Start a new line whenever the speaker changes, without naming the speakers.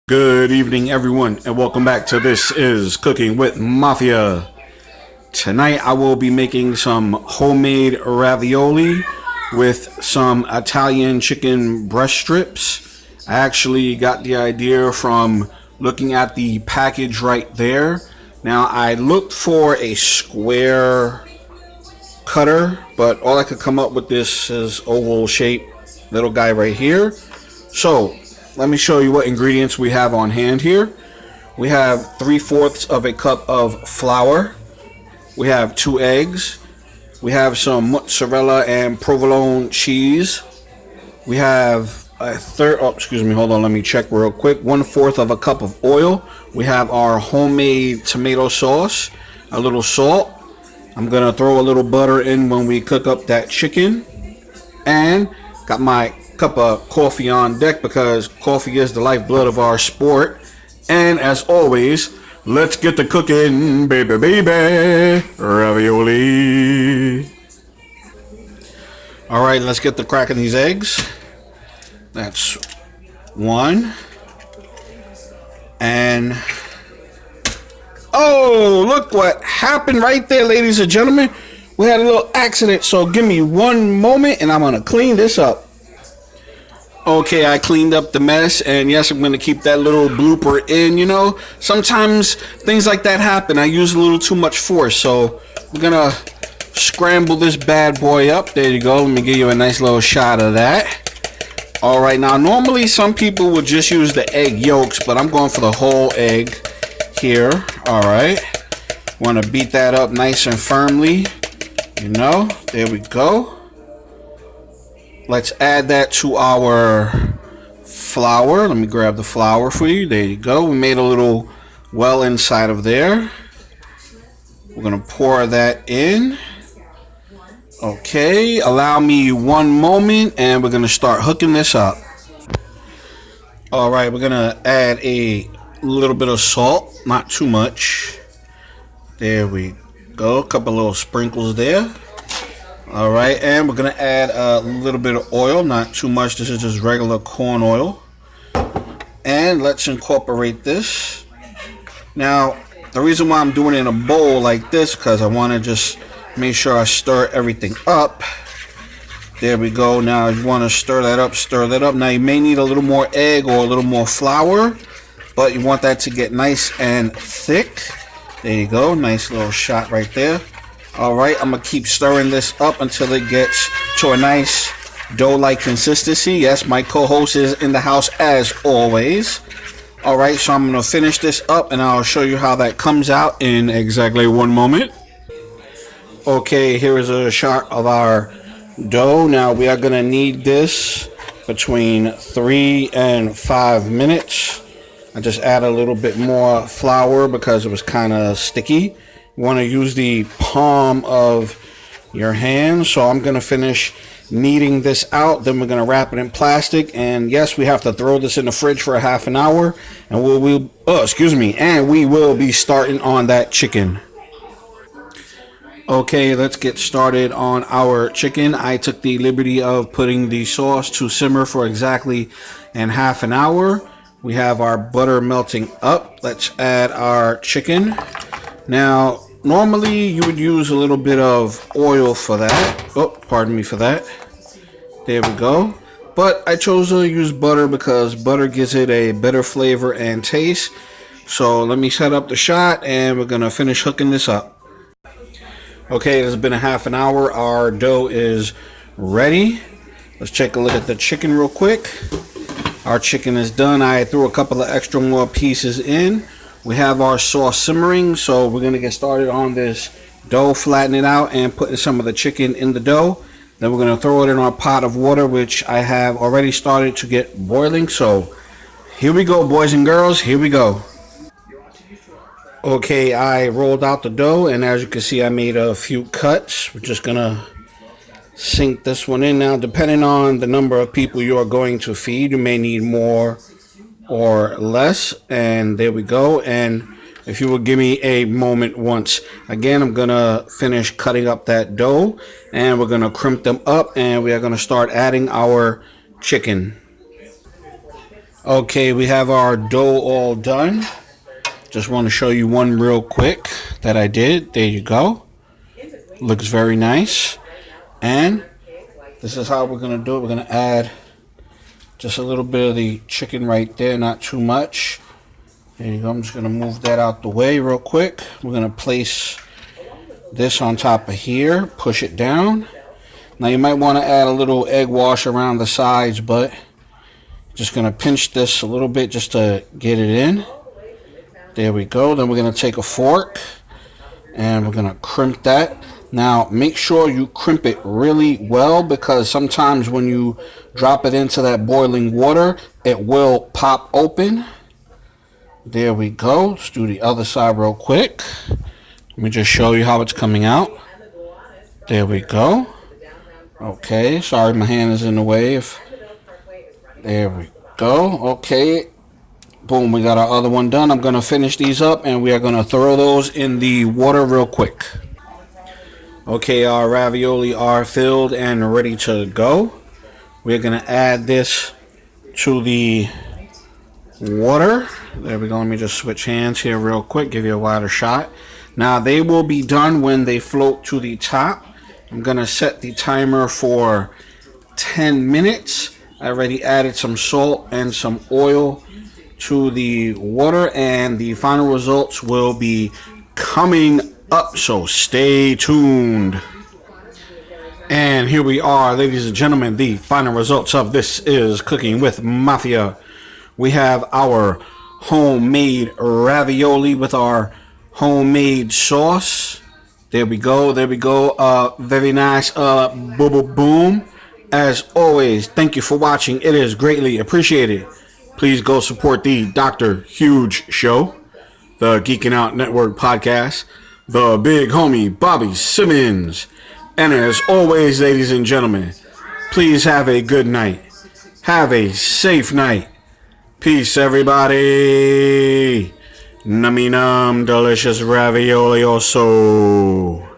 Good evening, everyone, and welcome back to This is Cooking with Mafia. Tonight I will be making some homemade ravioli with some Italian chicken breast strips. I actually got the idea from looking at the package right there. Now I looked for a square cutter, but all I could come up with this is oval shape little guy right here. So let me show you what ingredients we have on hand here. We have 3/4 of a cup of flour. We have 2 eggs. We have some mozzarella and provolone cheese. We have a third, oh, excuse me, hold on, let me check real quick. 1/4 of a cup of oil. We have our homemade tomato sauce, a little salt. I'm gonna throw a little butter in when we cook up that chicken. And got my cup of coffee on deck because coffee is the lifeblood of our sport. And as always, let's get to cooking, baby, baby, ravioli. All right, let's get to cracking these eggs. That's one. And oh, look what happened right there, ladies and gentlemen. We had a little accident, so give me one moment and I'm gonna clean this up. Okay, I cleaned up the mess, and yes, I'm gonna keep that little blooper in. You know, sometimes things like that happen. I use a little too much force, so we're gonna scramble this bad boy up. There you go. Let me give you a nice little shot of that. All right, now normally some people would just use the egg yolks, but I'm going for the whole egg here. All right, want to beat that up nice and firmly. You know, there we go. Let's add that to our flour. Let me grab the flour for you. There you go. We made a little well inside of there. We're gonna pour that in. Okay, allow me one moment and we're gonna start hooking this up. All right, we're gonna add a little bit of salt, not too much. There we go, a couple little sprinkles there. All right, and we're gonna add a little bit of oil, not too much. This is just regular corn oil. And let's incorporate this. Now, the reason why I'm doing it in a bowl like this, because I wanna just make sure I stir everything up. There we go. Now you want to stir that up, stir that up. Now you may need a little more egg or a little more flour, but you want that to get nice and thick. There you go. Nice little shot right there. All right, I'm going to keep stirring this up until it gets to a nice dough-like consistency. Yes, my co-host is in the house as always. All right, so I'm going to finish this up and I'll show you how that comes out in exactly one moment. Okay, here is a shot of our dough. Now we are going to knead this between 3 and 5 minutes. I just add a little bit more flour because it was kind of sticky. You want to use the palm of your hand. So I'm going to finish kneading this out. Then we're going to wrap it in plastic. And yes, we have to throw this in the fridge for a half an hour. And we will be starting on that chicken. Okay, let's get started on our chicken. I took the liberty of putting the sauce to simmer for exactly an half an hour. We have our butter melting up. Let's add our chicken. Now, normally you would use a little bit of oil for that. Oh, pardon me for that. There we go. But I chose to use butter because butter gives it a better flavor and taste. So let me set up the shot and we're going to finish hooking this up. Okay, it has been a half an hour. Our dough is ready. Let's take a look at the chicken real quick. Our chicken is done. I threw a couple of extra more pieces in. We have our sauce simmering, so we're going to get started on this dough, flatten it out, and putting some of the chicken in the dough. Then we're going to throw it in our pot of water, which I have already started to get boiling. So here we go, boys and girls. Here we go. Okay, I rolled out the dough, and as you can see, I made a few cuts. We're just gonna sink this one in. Now, depending on the number of people you are going to feed, you may need more or less. And there we go. And if you will give me a moment once again, I'm gonna finish cutting up that dough, and we're gonna crimp them up, and we are gonna start adding our chicken. Okay, we have our dough all done. Just want to show you one real quick that I did. There you go. Looks very nice. And this is how we're going to do it. We're going to add just a little bit of the chicken right there, not too much. There you go. I'm just going to move that out the way real quick. We're going to place this on top of here, push it down. Now you might want to add a little egg wash around the sides, but just going to pinch this a little bit just to get it in. There we go. Then we're going to take a fork and we're going to crimp that. Now make sure you crimp it really well, because sometimes when you drop it into that boiling water, it will pop open. There we go. Let's do the other side real quick. Let me just show you how it's coming out. There we go. Okay, sorry my hand is in the way. There we go. Okay. Boom, we got our other one done. I'm going to finish these up and we are going to throw those in the water real quick. Okay, our ravioli are filled and ready to go. We're going to add this to the water. There we go. Let me just switch hands here real quick, give you a wider shot. Now they will be done when they float to the top. I'm going to set the timer for 10 minutes. I already added some salt and some oil to the water, and the final results will be coming up, so stay tuned. And here we are, ladies and gentlemen, the final results of This Is Cooking with Mafia. We have our homemade ravioli with our homemade sauce. There we go, there we go. Very nice. Boom, boom, boom. As always, thank you for watching. It is greatly appreciated. Please go support the Dr. Huge Show, the Geeking Out Network podcast, the big homie Bobby Simmons. And as always, ladies and gentlemen, please have a good night. Have a safe night. Peace, everybody. Nummy num, delicious ravioli also.